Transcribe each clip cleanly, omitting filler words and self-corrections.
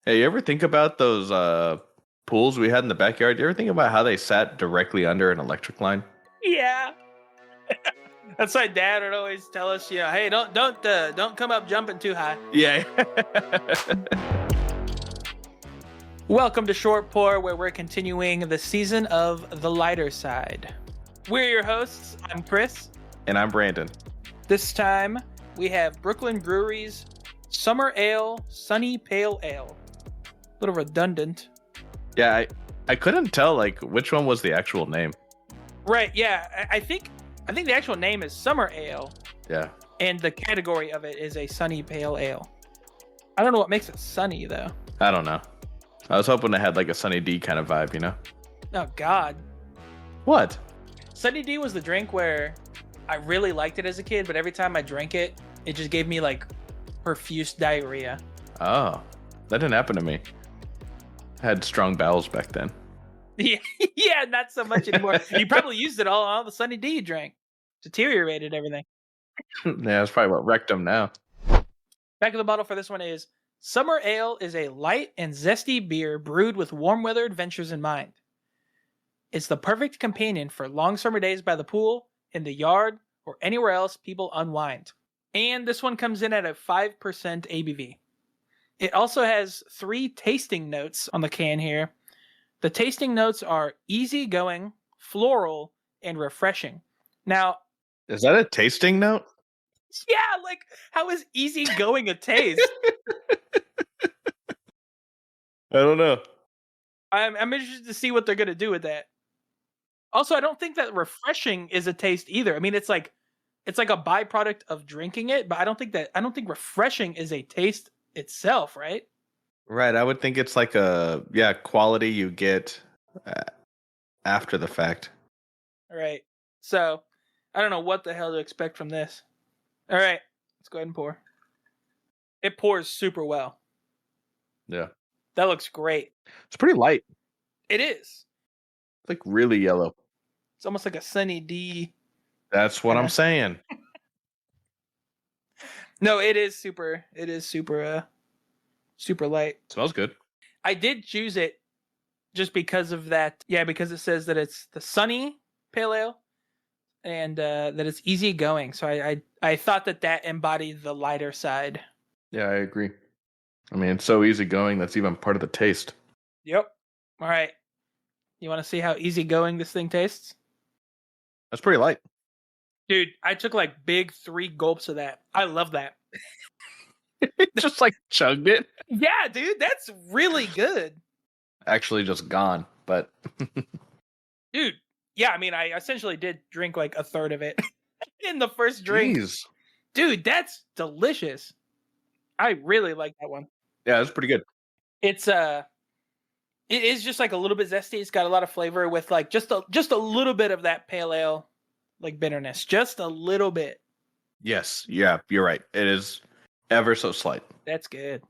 Hey, you ever think about those pools we had in the backyard? You ever think about how they sat directly under an electric line? Yeah, that's why Dad would always tell us, hey, don't come up jumping too high. Yeah. Welcome to Short Pour, where we're continuing the season of The Lighter Side. We're your hosts. I'm Chris. And I'm Brandon. This time we have Brooklyn Brewery's Summer Ale Sunny Pale Ale. A little redundant. Yeah, I couldn't tell like which one was the actual name. Right? Yeah, I think the actual name is Summer Ale. Yeah. And the category of it is a Sunny Pale Ale. I don't know what makes it sunny though. I don't know. I was hoping it had like a Sunny D kind of vibe, you know? Oh God. What? Sunny D was the drink where I really liked it as a kid, but every time I drank it, it just gave me like profuse diarrhea. Oh, that didn't happen to me. I had strong bowels back then. Yeah, yeah, not so much anymore. You probably used it all the Sunny D you drank. Deteriorated everything. Yeah, that's probably what wrecked them now. Back of the bottle for this one is Summer Ale is a light and zesty beer brewed with warm weather adventures in mind. It's the perfect companion for long summer days by the pool, in the yard, or anywhere else people unwind. And this one comes in at a 5% ABV. It also has 3 tasting notes on the can here. The tasting notes are easygoing, floral, and refreshing. Now, Is that a tasting note? yeah, like, how is easygoing a taste? I don't know. I'm interested to see what they're going to do with that. Also, I don't think that refreshing is a taste either. I mean, it's like a byproduct of drinking it, but I don't think refreshing is a taste itself, right? Right, I would think it's like a quality you get uh, after the fact. Right. So, I don't know what the hell to expect from this. All right, let's go ahead and pour. It pours super well. Yeah. That looks great. It's pretty light. It is. It's like really yellow. It's almost like a Sunny D. That's what I'm saying. No, it is super. It is super light. Smells good. I did choose it just because of that. Yeah, because it says that it's the Sunny Pale Ale and that it's easy going. So I thought that embodied the lighter side. Yeah, I agree. I mean, it's so easygoing. That's even part of the taste. Yep. All right. You want to see how easygoing this thing tastes? That's pretty light. Dude, I took like big 3 gulps of that. I love that. Just like chugged it. Yeah, dude, that's really good. Actually, just gone. But dude, yeah, I mean, I essentially did drink like a third of it in the first drink. Jeez. Dude, that's delicious. I really like that one. Yeah, that's pretty good. It's it is just like a little bit zesty. It's got a lot of flavor with like just a little bit of that pale ale like bitterness, just a little bit. Yes, yeah, you're right. It is ever so slight. That's good.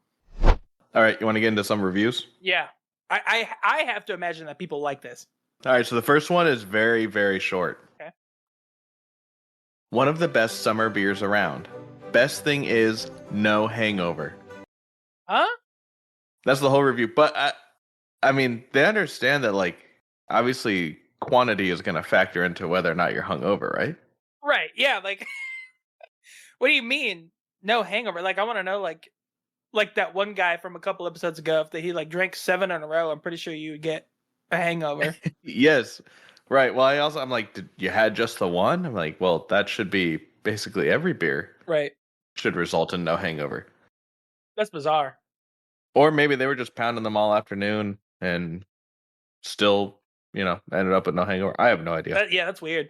All right, you want to get into some reviews? Yeah, I have to imagine that people like this. All right, so the first one is very, very short. Okay. One of the best summer beers around. Best thing is no hangover. Huh? That's the whole review. But I mean, they understand that like obviously quantity is going to factor into whether or not you're hungover, right? Right. Yeah. Like, what do you mean no hangover? Like, I want to know like that one guy from a couple episodes ago. If he like drank 7 in a row, I'm pretty sure you would get a hangover. Yes. Right. Well, I'm like, did you had just the one? I'm like, well, that should be basically every beer. Right. Should result in no hangover. That's bizarre. Or maybe they were just pounding them all afternoon and still, ended up with no hangover. I have no idea. Yeah, that's weird.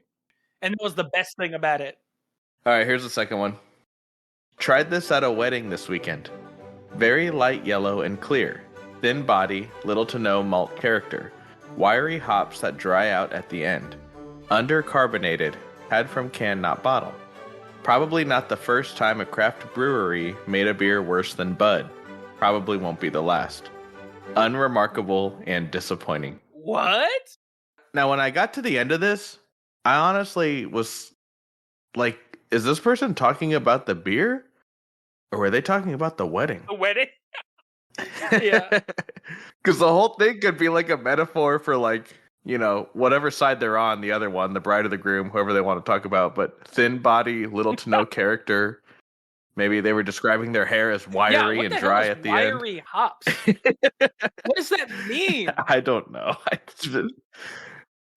And that was the best thing about it. All right, here's the second one. Tried this at a wedding this weekend. Very light yellow and clear. Thin body, little to no malt character. Wiry hops that dry out at the end. Undercarbonated, had from can, not bottle. Probably not the first time a craft brewery made a beer worse than Bud. Probably won't be the last. Unremarkable and disappointing. What? Now, when I got to the end of this, I honestly was like, is this person talking about the beer? Or were they talking about the wedding? The wedding? Yeah. Because the whole thing could be like a metaphor for like, whatever side they're on, the other one, the bride or the groom, whoever they want to talk about, but thin body, little to no character. Maybe they were describing their hair as Yeah, wiry what and the hell dry is at the end. wiry hops? What does that mean? I don't know.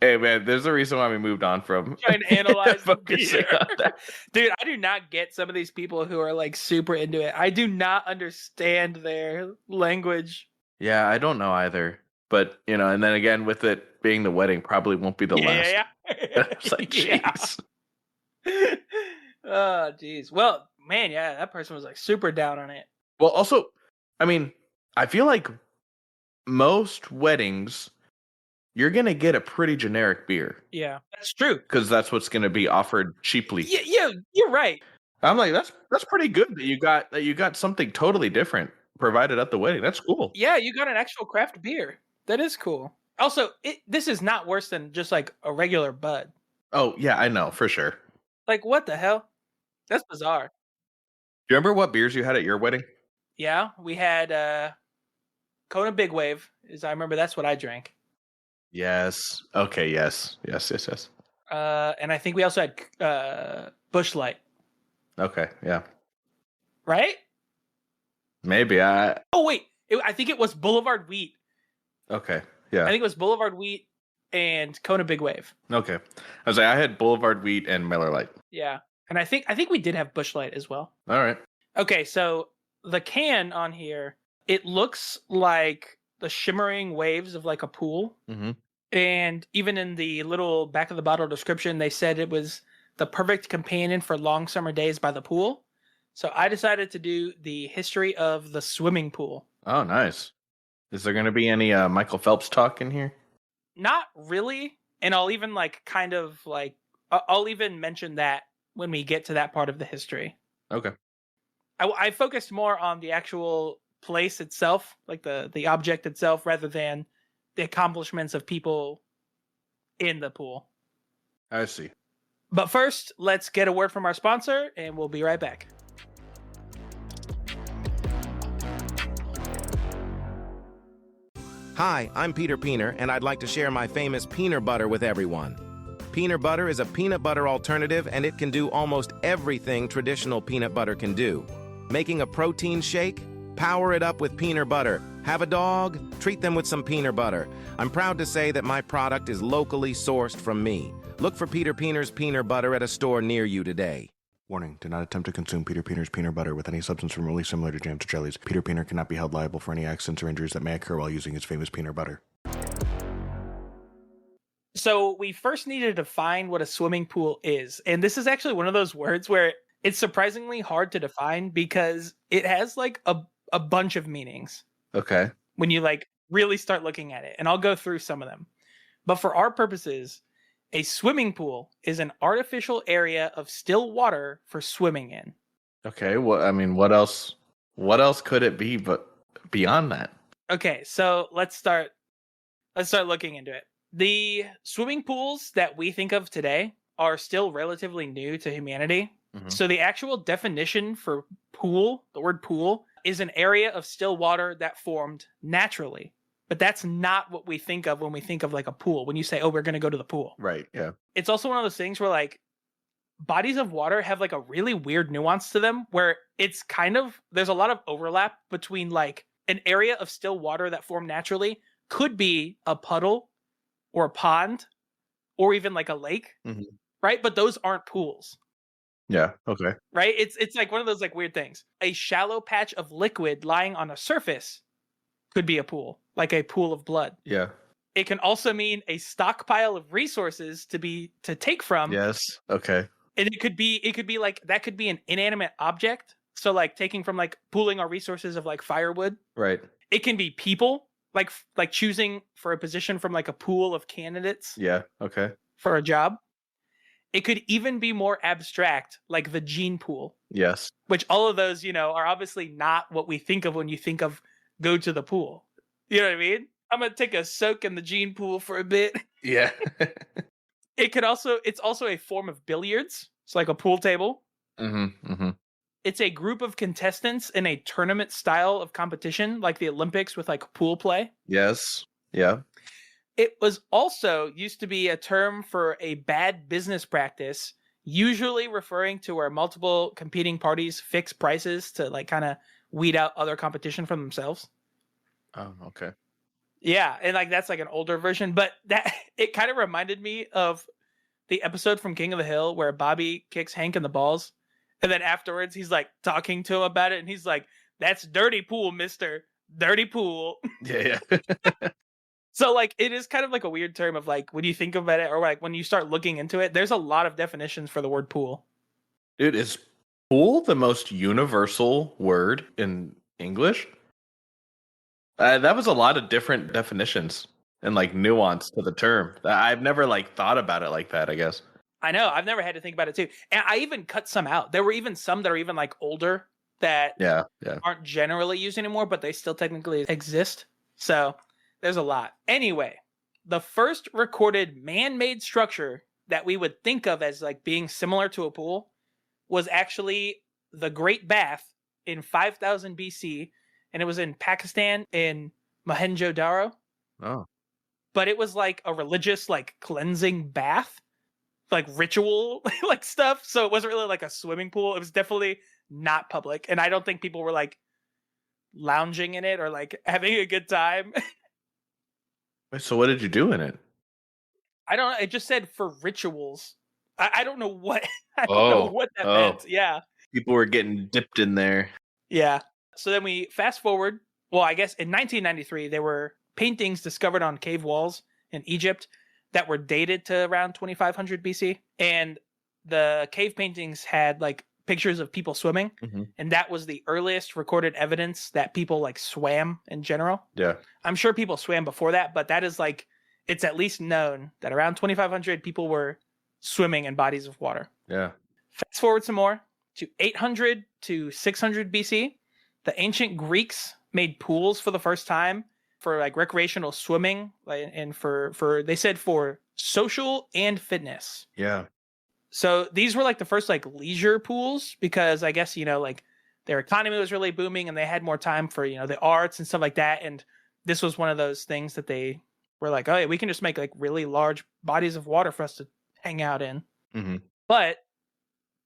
Hey man, there's a reason why we moved on from Trying to analyze the focusing beer. on that. Dude, I do not get some of these people who are like super into it. I do not understand their language. Yeah, I don't know either. But, and then again, with it being the wedding, probably won't be the last. Yeah. It's like, jeez. Oh, jeez. Well, man, yeah, that person was like super down on it. Well, also, I mean, I feel like most weddings, you're going to get a pretty generic beer. Yeah, that's true. Because that's what's going to be offered cheaply. Yeah, you're right. I'm like, that's pretty good that you got something totally different provided at the wedding. That's cool. Yeah, you got an actual craft beer. That is cool. Also, this is not worse than just like a regular Bud. Oh, yeah, I know, for sure. Like, what the hell? That's bizarre. Do you remember what beers you had at your wedding? Yeah, we had Kona Big Wave. I remember that's what I drank. Yes. Okay, yes. And I think we also had Busch Light. Okay, yeah. Right? Maybe. Oh, wait. I think it was Boulevard Wheat. Okay, yeah. I think it was Boulevard Wheat and Kona Big Wave. Okay. I was like, I had Boulevard Wheat and Miller Lite. Yeah. And I think we did have Busch Light as well. All right. Okay, so the can on here, it looks like the shimmering waves of like a pool. Mm-hmm. And even in the little back of the bottle description, they said it was the perfect companion for long summer days by the pool. So I decided to do the history of the swimming pool. Oh, nice. Is there going to be any Michael Phelps talk in here? Not really. And I'll even I'll even mention that when we get to that part of the history. Okay. I focused more on the actual place itself, like the object itself, rather than the accomplishments of people in the pool. I see. But first, let's get a word from our sponsor, and we'll be right back. Hi, I'm Peter Peener, and I'd like to share my famous peanut butter with everyone. Peanut butter is a peanut butter alternative, and it can do almost everything traditional peanut butter can do. Making a protein shake? Power it up with peanut butter. Have a dog? Treat them with some peanut butter. I'm proud to say that my product is locally sourced from me. Look for Peter Peener's peanut butter at a store near you today. Warning, do not attempt to consume Peter Peener's peanut butter with any substance remotely similar to jams or jellies. Peter Peener cannot be held liable for any accidents or injuries that may occur while using his famous peanut butter. So we first need to define what a swimming pool is. And this is actually one of those words where it's surprisingly hard to define because it has like a bunch of meanings. Okay. When you like really start looking at it. And I'll go through some of them. But for our purposes, a swimming pool is an artificial area of still water for swimming in. Okay. Well, I mean, what else could it be but beyond that? Okay, so let's start looking into it. The swimming pools that we think of today are still relatively new to humanity. Mm-hmm. So the actual definition for pool, the word pool, is an area of still water that formed naturally. But that's not what we think of when we think of like a pool. When you say, oh, we're going to go to the pool. Right, yeah. It's also one of those things where like bodies of water have like a really weird nuance to them where it's kind of, there's a lot of overlap between like an area of still water that formed naturally could be a puddle or a pond or even like a lake, mm-hmm. right? But those aren't pools. Yeah, okay. Right? It's like one of those like weird things. A shallow patch of liquid lying on a surface could be a pool, like a pool of blood. Yeah. It can also mean a stockpile of resources to take from. Yes. Okay. And it could be like that could be an inanimate object. So like taking from like pooling our resources of like firewood. Right. It can be people, like choosing for a position from like a pool of candidates. Yeah. Okay. For a job. It could even be more abstract, like the gene pool. Yes. Which all of those, are obviously not what we think of when you think of go to the pool. You know what I mean? I'm going to take a soak in the gene pool for a bit. Yeah. It's also a form of billiards. It's like a pool table. Mm-hmm. Mm-hmm. It's a group of contestants in a tournament style of competition, like the Olympics with like pool play. Yes. Yeah. It was also used to be a term for a bad business practice, usually referring to where multiple competing parties fix prices to like kind of weed out other competition from themselves. Oh, okay. Yeah, and like that's like an older version, but that it kind of reminded me of the episode from King of the Hill where Bobby kicks Hank in the balls, and then afterwards he's like talking to him about it, and he's like, "That's dirty pool, mister. Dirty pool." Yeah. So like it is kind of like a weird term of like when you think about it or like when you start looking into it, there's a lot of definitions for the word pool. Dude, is pool the most universal word in English? That was a lot of different definitions and like nuance to the term. I've never like thought about it like that, I guess. I know, I've never had to think about it too. And I even cut some out. There were even some that are even like older that Yeah. aren't generally used anymore, but they still technically exist. So there's a lot. Anyway, the first recorded man-made structure that we would think of as like being similar to a pool was actually the Great Bath in 5000 BC, and it was in Pakistan in Mohenjo-Daro. Oh. But it was like a religious like cleansing bath, like ritual like stuff. So it wasn't really like a swimming pool. It was definitely not public, and I don't think people were like lounging in it or like having a good time. Wait, so what did you do in it? I don't know. It just said for rituals. I don't know what I don't know what that meant. Yeah. People were getting dipped in there. Yeah. So then we fast forward. Well, I guess in 1993 there were paintings discovered on cave walls in Egypt that were dated to around 2500 BC, and the cave paintings had like pictures of people swimming, and that was the earliest recorded evidence that people like swam in general. Yeah. I'm sure people swam before that, but that is like, it's at least known that around 2500 people were swimming in bodies of water. Yeah. Fast forward some more to 800 to 600 BC. The ancient Greeks made pools for the first time for like recreational swimming, and for they said for social and fitness. Yeah. So these were like the first like leisure pools because I guess, you know, like their economy was really booming and they had more time for, you know, the arts and stuff like that. And this was one of those things that they were like, oh, yeah, we can just make like really large bodies of water for us to hang out in. Mm-hmm. But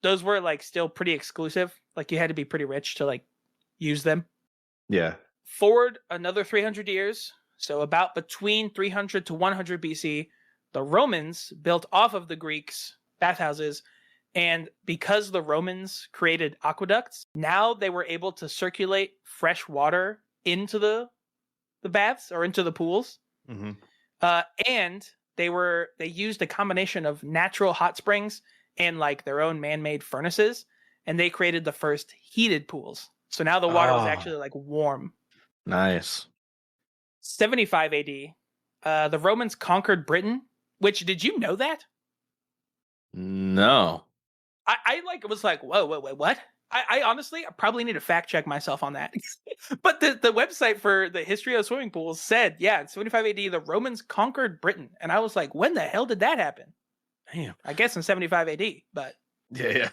those were like still pretty exclusive. Like you had to be pretty rich to like use them. Yeah. Forward another 300 years. So about between 300 to 100 BC, the Romans built off of the Greeks' bathhouses. And because the Romans created aqueducts, now they were able to circulate fresh water into the baths or into the pools. Mm-hmm. And they used a combination of natural hot springs and like their own man-made furnaces, and they created the first heated pools. So now the water was actually like warm. Nice. 75 AD, the Romans conquered Britain. Which, did you know that? No. I like was like, whoa, what? I honestly probably need to fact check myself on that. But the website for the history of swimming pools said, yeah, in 75 AD, the Romans conquered Britain. And I was like, when the hell did that happen? Damn. I guess in 75 AD, but... Yeah.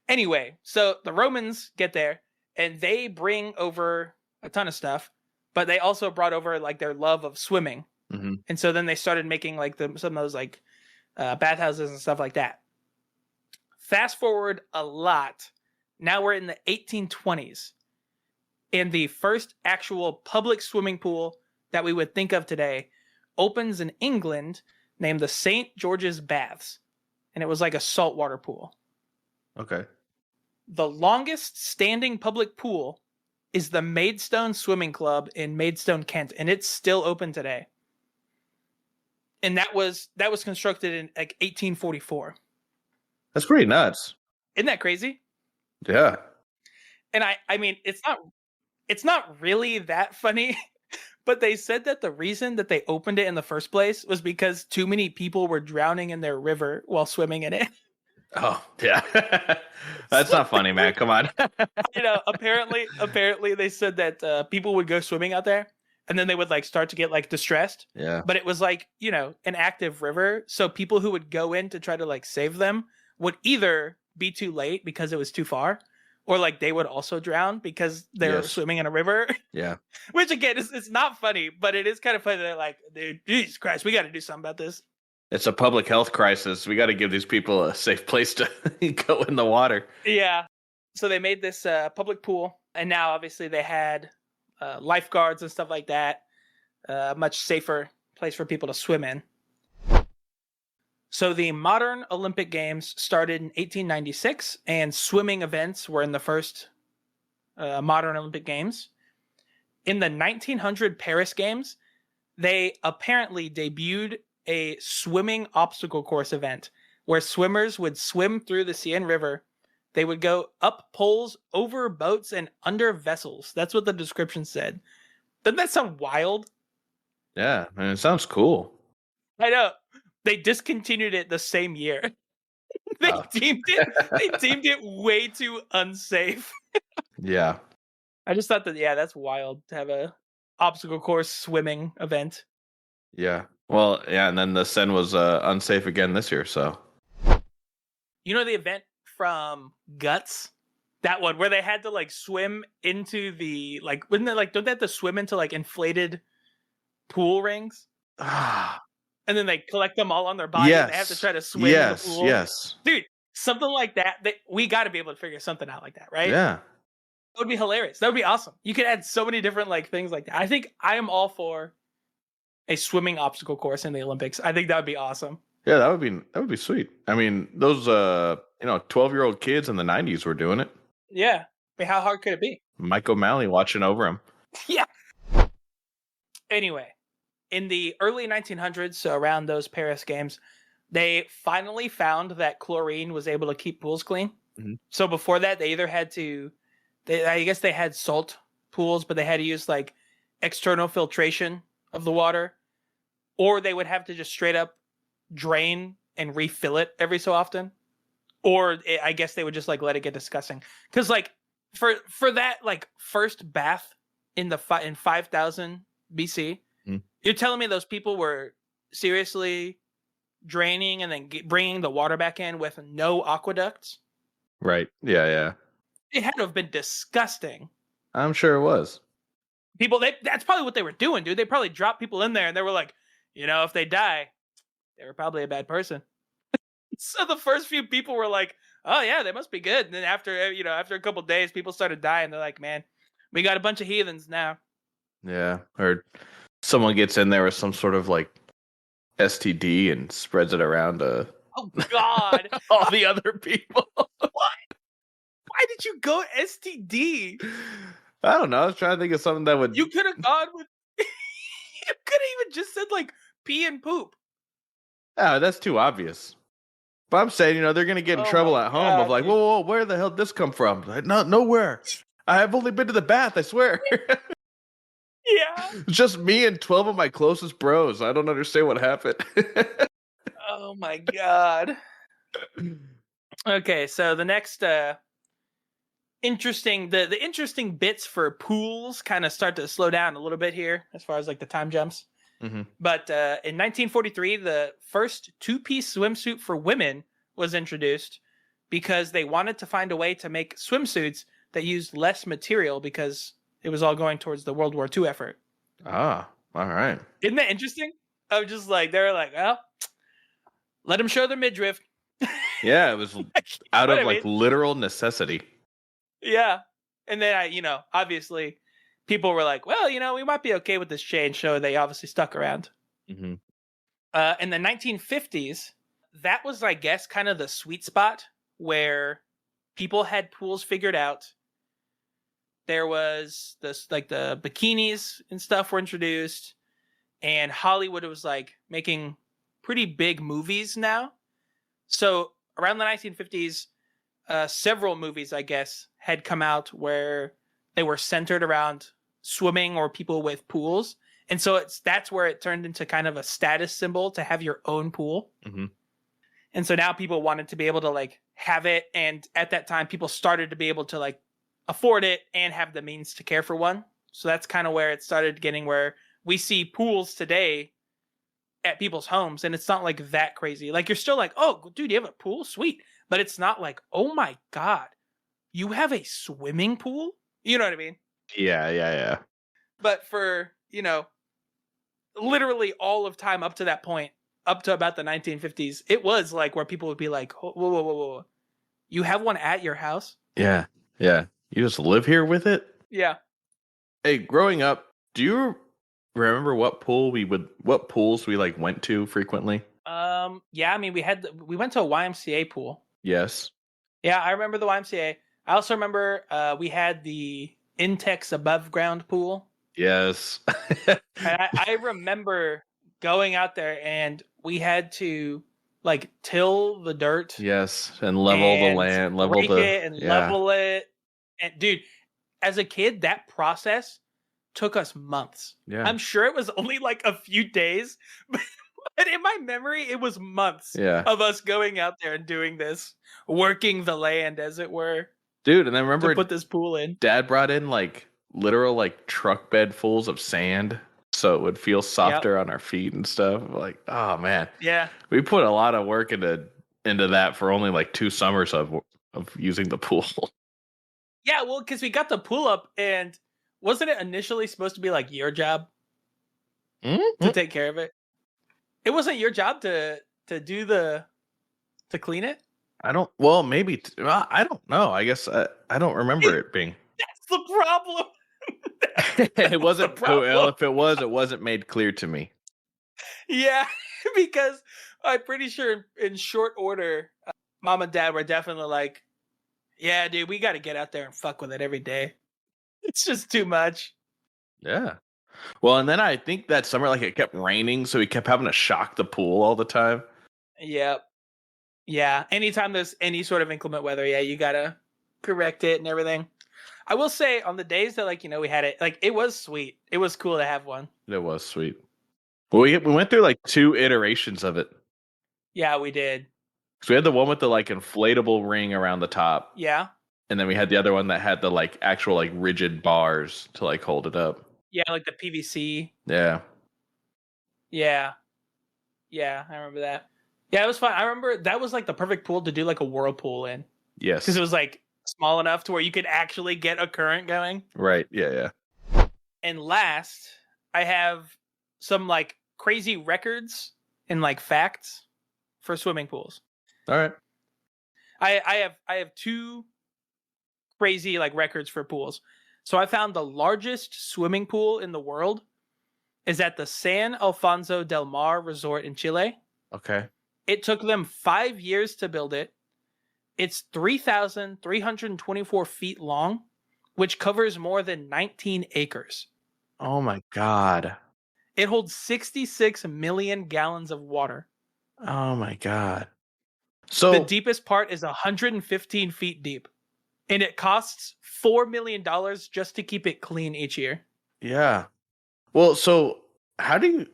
Anyway, so the Romans get there, and they bring over a ton of stuff, but they also brought over like their love of swimming. Mm-hmm. And so then they started making like some of those like bathhouses and stuff like that. Fast forward a lot. Now we're in the 1820s. And the first actual public swimming pool that we would think of today opens in England named the St. George's Baths. And it was like a saltwater pool. Okay. The longest standing public pool is the Maidstone Swimming Club in Maidstone, Kent. And it's still open today. And that was constructed in like 1844. That's pretty nuts. Isn't that crazy? Yeah. And I mean, it's not really that funny, but they said that the reason that they opened it in the first place was because too many people were drowning in their river while swimming in it. Oh, yeah. That's not funny, man. Come on. You know, apparently they said that people would go swimming out there and then they would like start to get like distressed. Yeah. But it was like, you know, an active river. So people who would go in to try to like save them would either be too late because it was too far, or like they would also drown because they're swimming in a river. Yeah. Which again, it's not funny, but it is kind of funny that like, dude, Jesus Christ, we got to do something about this. It's a public health crisis. We got to give these people a safe place to go in the water. Yeah. So they made this public pool, and now obviously they had lifeguards and stuff like that. A much safer place for people to swim in. So the modern Olympic Games started in 1896, and swimming events were in the first modern Olympic Games. In the 1900 Paris Games, they apparently debuted a swimming obstacle course event where swimmers would swim through the Seine River. They would go up poles, over boats, and under vessels. That's what the description said. Doesn't that sound wild? Yeah, man, it sounds cool. I know. They discontinued it the same year. They deemed it way too unsafe. Yeah. I just thought that, yeah, that's wild to have a obstacle course swimming event. Yeah. Well, yeah, and then the Seine was unsafe again this year, so. You know the event from Guts? That one where they had to like swim into the like wouldn't they like don't they have to swim into like inflated pool rings? And then they collect them all on their body and they have to try to swim in the pool. Yes. Dude, something like that. We got to be able to figure something out like that, right? Yeah. That would be hilarious. That would be awesome. You could add so many different like things like that. I think I am all for a swimming obstacle course in the Olympics. I think that would be awesome. Yeah, that would be sweet. I mean, those 12-year-old kids in the 90s were doing it. Yeah. I mean, how hard could it be? Mike O'Malley watching over him. Yeah. Anyway, in the early 1900s, so around those Paris Games, they finally found that chlorine was able to keep pools clean. Mm-hmm. So before that, they either had to, I guess they had salt pools, but they had to use like external filtration of the water, or they would have to just straight up drain and refill it every so often, or I guess they would just like let it get disgusting. Because like for that like first bath in 5000 BC, you're telling me those people were seriously draining and then bringing the water back in with no aqueducts? Right. Yeah. It had to have been disgusting. I'm sure it was. People, that's probably what they were doing, dude. They probably dropped people in there and they were like, if they die, they were probably a bad person. So the first few people were like, oh yeah, they must be good. And then after a couple of days, people started dying. They're like, man, we got a bunch of heathens now. Yeah. Or someone gets in there with some sort of like STD and spreads it around to oh God, all the other people. What? Why did you go STD? I don't know. I was trying to think of something that would. You could have gone with. You could have even just said like pee and poop. Oh, that's too obvious. But I'm saying, they're gonna get in trouble at home of like, whoa, where the hell did this come from? Like, no, nowhere. I have only been to the bath. I swear. Yeah. Just me and 12 of my closest bros. I don't understand what happened. Oh my God. Okay, so the next interesting bits for pools kind of start to slow down a little bit here as far as like the time jumps. Mm-hmm. But in 1943, the first two-piece swimsuit for women was introduced because they wanted to find a way to make swimsuits that used less material because it was all going towards the World War II effort. Ah, all right. Isn't that interesting? I'm just like, they're like, well, let them show their midriff. Yeah, it was out of like literal necessity. Yeah. And then obviously people were like, well, we might be okay with this change. So they obviously stuck around. Mm-hmm. In the 1950s, that was, I guess, kind of the sweet spot where people had pools figured out. There was this, like the bikinis and stuff were introduced, and Hollywood was like making pretty big movies now. So around the 1950s, several movies, I guess, had come out where they were centered around swimming or people with pools. And so that's where it turned into kind of a status symbol to have your own pool. Mm-hmm. And so now people wanted to be able to like have it. And at that time, people started to be able to like afford it and have the means to care for one. So that's kind of where it started getting where we see pools today at people's homes. And it's not like that crazy. Like you're still like, oh, dude, you have a pool? Sweet. but it's not like, oh my God, you have a swimming pool? You know what I mean? Yeah. But for, literally all of time up to that point, up to about the 1950s, it was like where people would be like, whoa. You have one at your house? Yeah. You just live here with it? Yeah. Hey, growing up, do you remember what pools we like went to frequently? Yeah, I mean, we went to a YMCA pool. Yes. Yeah, I remember the YMCA. I also remember we had the intex above ground pool. Yes. And I remember going out there and we had to like till the dirt. Yes, and level the land, rake it and level it. And dude, as a kid, that process took us months. Yeah. I'm sure it was only like a few days, but in my memory, it was months of us going out there and doing this, working the land, as it were. Dude, and then remember to put this pool in. Dad brought in like literal like truck bed fulls of sand so it would feel softer on our feet and stuff. Like, oh man. Yeah. We put a lot of work into that for only like 2 summers of using the pool. Yeah, well, because we got the pool up, and wasn't it initially supposed to be like your job to take care of it? It wasn't your job to clean it? Maybe. I don't know. I guess I don't remember it being. That's the problem. It wasn't. Well, if it was, it wasn't made clear to me. Yeah, because I'm pretty sure in short order, Mom and Dad were definitely like, yeah, dude, we got to get out there and fuck with it every day. It's just too much. Yeah. Well, and then I think that summer, like, it kept raining, so we kept having to shock the pool all the time. Yep. Yeah. Anytime there's any sort of inclement weather, yeah, you gotta correct it and everything. I will say, on the days that, like, we had it, like, it was sweet. It was cool to have one. It was sweet. Well, we went through like 2 iterations of it. Yeah, we did. So we had the one with the like inflatable ring around the top. Yeah. And then we had the other one that had the like actual like rigid bars to like hold it up. Yeah, like the PVC. Yeah. Yeah, I remember that. Yeah, it was fun. I remember that was like the perfect pool to do like a whirlpool in. Yes. Because it was like small enough to where you could actually get a current going. Right. Yeah. And last, I have some like crazy records and like facts for swimming pools. All right. I have 2 crazy like records for pools. So I found the largest swimming pool in the world is at the San Alfonso del Mar Resort in Chile. Okay. It took them 5 years to build it. It's 3,324 feet long, which covers more than 19 acres. Oh my God. It holds 66 million gallons of water. Oh my God. So the deepest part is 115 feet deep. And it costs $4 million just to keep it clean each year. Yeah. Well, so how do you...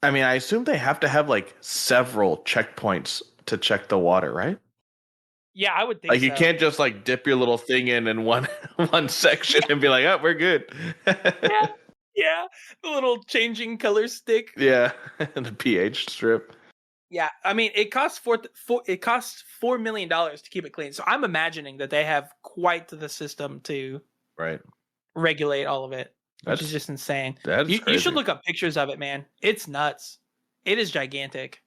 I mean, I assume they have to have like several checkpoints to check the water, right? Yeah, I would think like you can't just like dip your little thing in one section and be like, oh, we're good. Yeah. The little changing color stick. Yeah. The pH strip. Yeah, I mean, it costs $4 million to keep it clean. So I'm imagining that they have quite the system to regulate all of it, which is just insane. You should look up pictures of it, man. It's nuts. It is gigantic.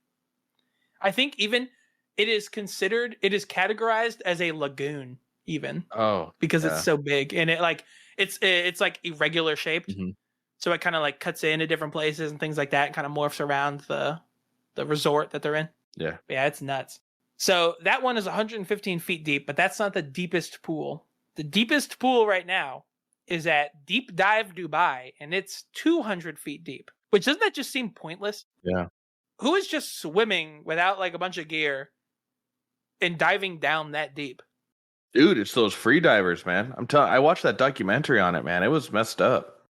I think even it is categorized as a lagoon, even. Oh, because it's so big and it's like irregular shaped, mm-hmm. So it kind of like cuts into different places and things like that, and kind of morphs around the resort that they're in. Yeah, it's nuts. So that one is 115 feet deep, but that's not the deepest pool. The deepest pool right now is at Deep Dive Dubai, and it's 200 feet deep. Which, doesn't that just seem pointless? Yeah. Who is just swimming without like a bunch of gear and diving down that deep? Dude, it's those free divers, man. I watched that documentary on it, man. It was messed up.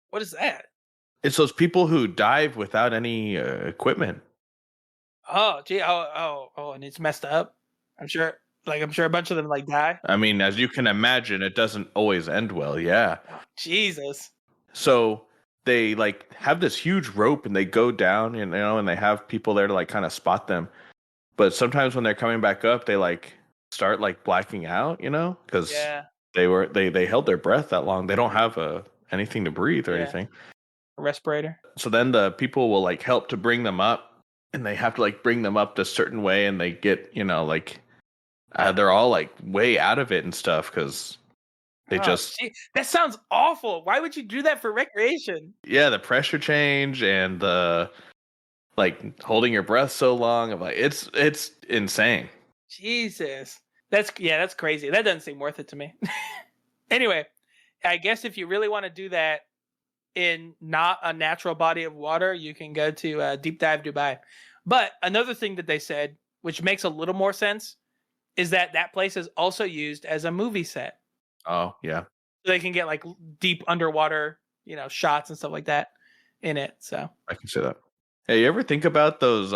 What is that? It's those people who dive without any equipment. Oh, gee. Oh, and it's messed up. I'm sure a bunch of them like die. I mean, as you can imagine, it doesn't always end well. Yeah. Oh, Jesus. So they like have this huge rope and they go down, and they have people there to like kind of spot them. But sometimes when they're coming back up, they like start like blacking out, you know, because Yeah. they held their breath that long. They don't have anything to breathe or Yeah. anything. A respirator. So then the people will like help to bring them up, and they have to like bring them up this certain way, and they get, you know, like they're all like way out of it and stuff because they just gee, that sounds awful. Why would you do that for recreation? yeah, the pressure change and the like holding your breath so long. I'm like, it's insane. Jesus. That's crazy. That doesn't seem worth it to me. Anyway, I guess if you really want to do that in not a natural body of water, you can go to Deep Dive Dubai. But another thing that they said, which makes a little more sense, is that place is also used as a movie set. Oh yeah, So they can get like deep underwater, you know, shots and stuff like that in it. So I can see that. Hey, you ever think about those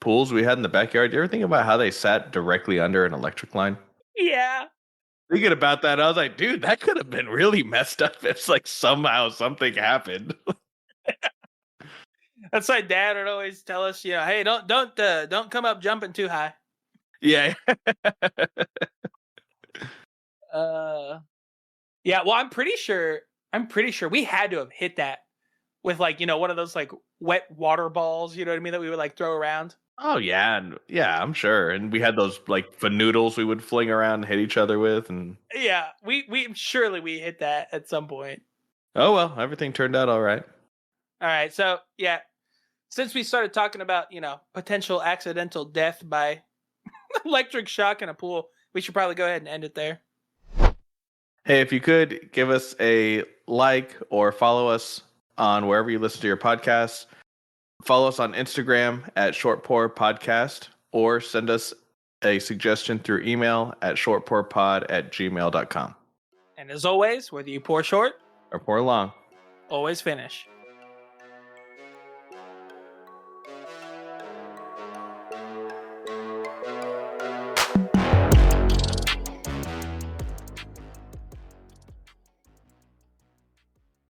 pools we had in the backyard? You ever think about how they sat directly under an electric line? yeah. Thinking about that, I was like, dude, that could have been really messed up if like somehow something happened. That's why Dad would always tell us, you know, hey, don't come up jumping too high. Yeah. Yeah, well, I'm pretty sure we had to have hit that with like, you know, one of those like wet water balls, you know what I mean, that we would like throw around. Oh yeah, and yeah, I'm sure. And we had those like noodles we would fling around and hit each other with, and Yeah, we surely we hit that at some point. oh well, everything turned out all right. All right, so yeah, since we started talking about, you know, potential accidental death by electric shock in a pool, we should probably go ahead and end it there. Hey, if you could give us a like or follow us on wherever you listen to your podcasts. Follow us on Instagram at shortpourpodcast or send us a suggestion through email at shortpourpod@gmail.com. And as always, whether you pour short or pour long, always finish.